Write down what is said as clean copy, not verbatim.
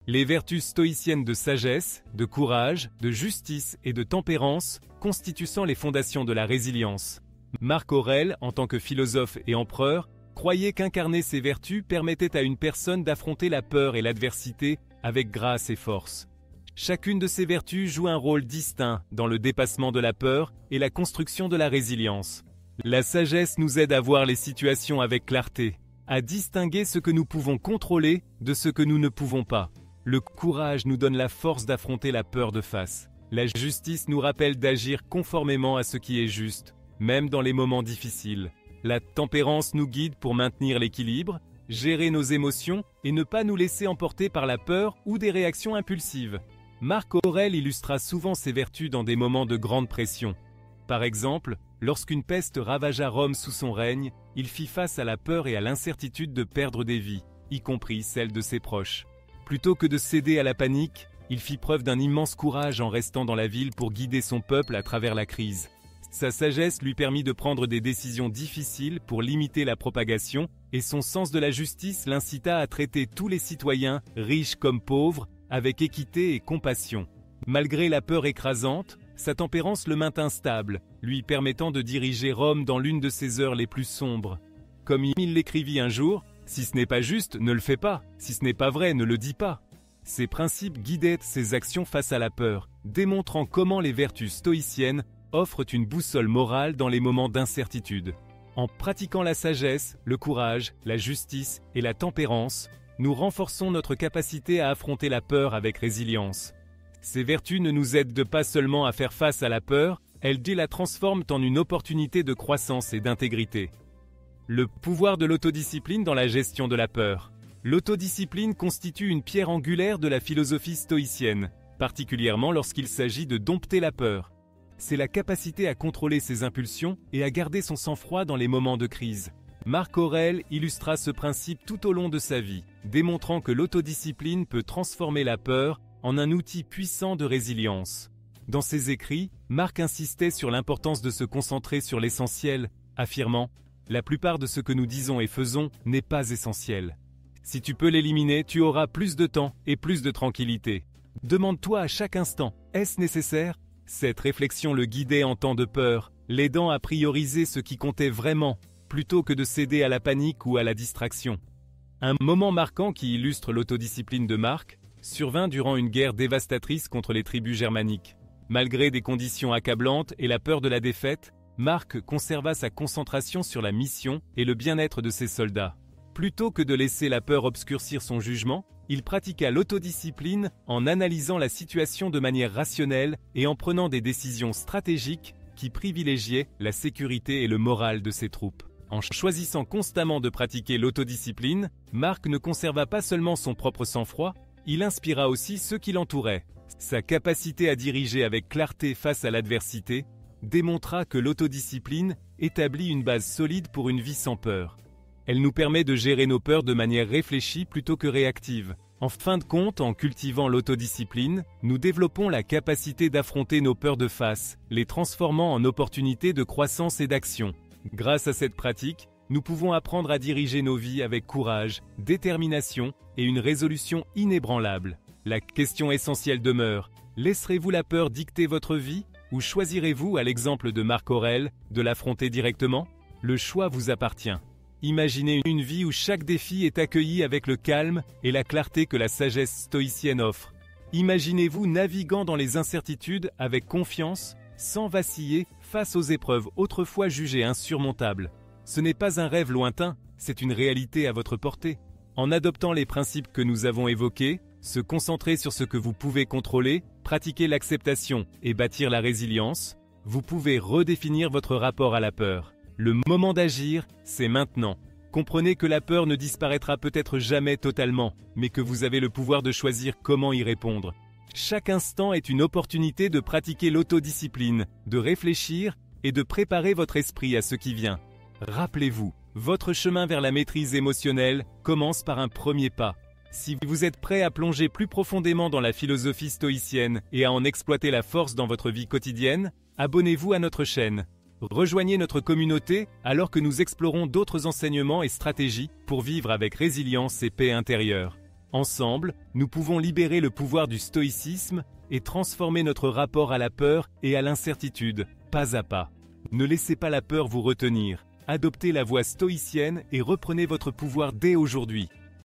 Les vertus stoïciennes de sagesse, de courage, de justice et de tempérance constituant les fondations de la résilience. Marc Aurèle, en tant que philosophe et empereur, croyait qu'incarner ces vertus permettait à une personne d'affronter la peur et l'adversité avec grâce et force. Chacune de ces vertus joue un rôle distinct dans le dépassement de la peur et la construction de la résilience. La sagesse nous aide à voir les situations avec clarté, à distinguer ce que nous pouvons contrôler de ce que nous ne pouvons pas. Le courage nous donne la force d'affronter la peur de face. La justice nous rappelle d'agir conformément à ce qui est juste, même dans les moments difficiles. La tempérance nous guide pour maintenir l'équilibre, gérer nos émotions et ne pas nous laisser emporter par la peur ou des réactions impulsives. Marc Aurèle illustra souvent ces vertus dans des moments de grande pression. Par exemple, lorsqu'une peste ravagea Rome sous son règne, il fit face à la peur et à l'incertitude de perdre des vies, y compris celles de ses proches. Plutôt que de céder à la panique, il fit preuve d'un immense courage en restant dans la ville pour guider son peuple à travers la crise. Sa sagesse lui permit de prendre des décisions difficiles pour limiter la propagation et son sens de la justice l'incita à traiter tous les citoyens, riches comme pauvres, avec équité et compassion. Malgré la peur écrasante, sa tempérance le maintint stable, lui permettant de diriger Rome dans l'une de ses heures les plus sombres. Comme il l'écrivit un jour, « Si ce n'est pas juste, ne le fais pas. Si ce n'est pas vrai, ne le dis pas. » Ces principes guidaient ses actions face à la peur, démontrant comment les vertus stoïciennes offrent une boussole morale dans les moments d'incertitude. En pratiquant la sagesse, le courage, la justice et la tempérance, nous renforçons notre capacité à affronter la peur avec résilience. Ces vertus ne nous aident pas seulement à faire face à la peur, elles la transforment en une opportunité de croissance et d'intégrité. Le pouvoir de l'autodiscipline dans la gestion de la peur. L'autodiscipline constitue une pierre angulaire de la philosophie stoïcienne, particulièrement lorsqu'il s'agit de dompter la peur. C'est la capacité à contrôler ses impulsions et à garder son sang-froid dans les moments de crise. Marc Aurèle illustra ce principe tout au long de sa vie, démontrant que l'autodiscipline peut transformer la peur en un outil puissant de résilience. Dans ses écrits, Marc insistait sur l'importance de se concentrer sur l'essentiel, affirmant « La plupart de ce que nous disons et faisons n'est pas essentiel. Si tu peux l'éliminer, tu auras plus de temps et plus de tranquillité. Demande-toi à chaque instant, est-ce nécessaire ? » Cette réflexion le guidait en temps de peur, l'aidant à prioriser ce qui comptait vraiment, plutôt que de céder à la panique ou à la distraction. Un moment marquant qui illustre l'autodiscipline de Marc survint durant une guerre dévastatrice contre les tribus germaniques. Malgré des conditions accablantes et la peur de la défaite, Marc conserva sa concentration sur la mission et le bien-être de ses soldats. Plutôt que de laisser la peur obscurcir son jugement, il pratiqua l'autodiscipline en analysant la situation de manière rationnelle et en prenant des décisions stratégiques qui privilégiaient la sécurité et le moral de ses troupes. En choisissant constamment de pratiquer l'autodiscipline, Marc ne conserva pas seulement son propre sang-froid, il inspira aussi ceux qui l'entouraient. Sa capacité à diriger avec clarté face à l'adversité démontra que l'autodiscipline établit une base solide pour une vie sans peur. Elle nous permet de gérer nos peurs de manière réfléchie plutôt que réactive. En fin de compte, en cultivant l'autodiscipline, nous développons la capacité d'affronter nos peurs de face, les transformant en opportunités de croissance et d'action. Grâce à cette pratique, nous pouvons apprendre à diriger nos vies avec courage, détermination et une résolution inébranlable. La question essentielle demeure, laisserez-vous la peur dicter votre vie ou choisirez-vous, à l'exemple de Marc Aurèle, de l'affronter directement ? Le choix vous appartient. Imaginez une vie où chaque défi est accueilli avec le calme et la clarté que la sagesse stoïcienne offre. Imaginez-vous naviguant dans les incertitudes avec confiance, sans vaciller, face aux épreuves autrefois jugées insurmontables. Ce n'est pas un rêve lointain, c'est une réalité à votre portée. En adoptant les principes que nous avons évoqués, se concentrer sur ce que vous pouvez contrôler, pratiquer l'acceptation et bâtir la résilience, vous pouvez redéfinir votre rapport à la peur. Le moment d'agir, c'est maintenant. Comprenez que la peur ne disparaîtra peut-être jamais totalement, mais que vous avez le pouvoir de choisir comment y répondre. Chaque instant est une opportunité de pratiquer l'autodiscipline, de réfléchir et de préparer votre esprit à ce qui vient. Rappelez-vous, votre chemin vers la maîtrise émotionnelle commence par un premier pas. Si vous êtes prêt à plonger plus profondément dans la philosophie stoïcienne et à en exploiter la force dans votre vie quotidienne, abonnez-vous à notre chaîne. Rejoignez notre communauté alors que nous explorons d'autres enseignements et stratégies pour vivre avec résilience et paix intérieure. Ensemble, nous pouvons libérer le pouvoir du stoïcisme et transformer notre rapport à la peur et à l'incertitude, pas à pas. Ne laissez pas la peur vous retenir. Adoptez la voie stoïcienne et reprenez votre pouvoir dès aujourd'hui.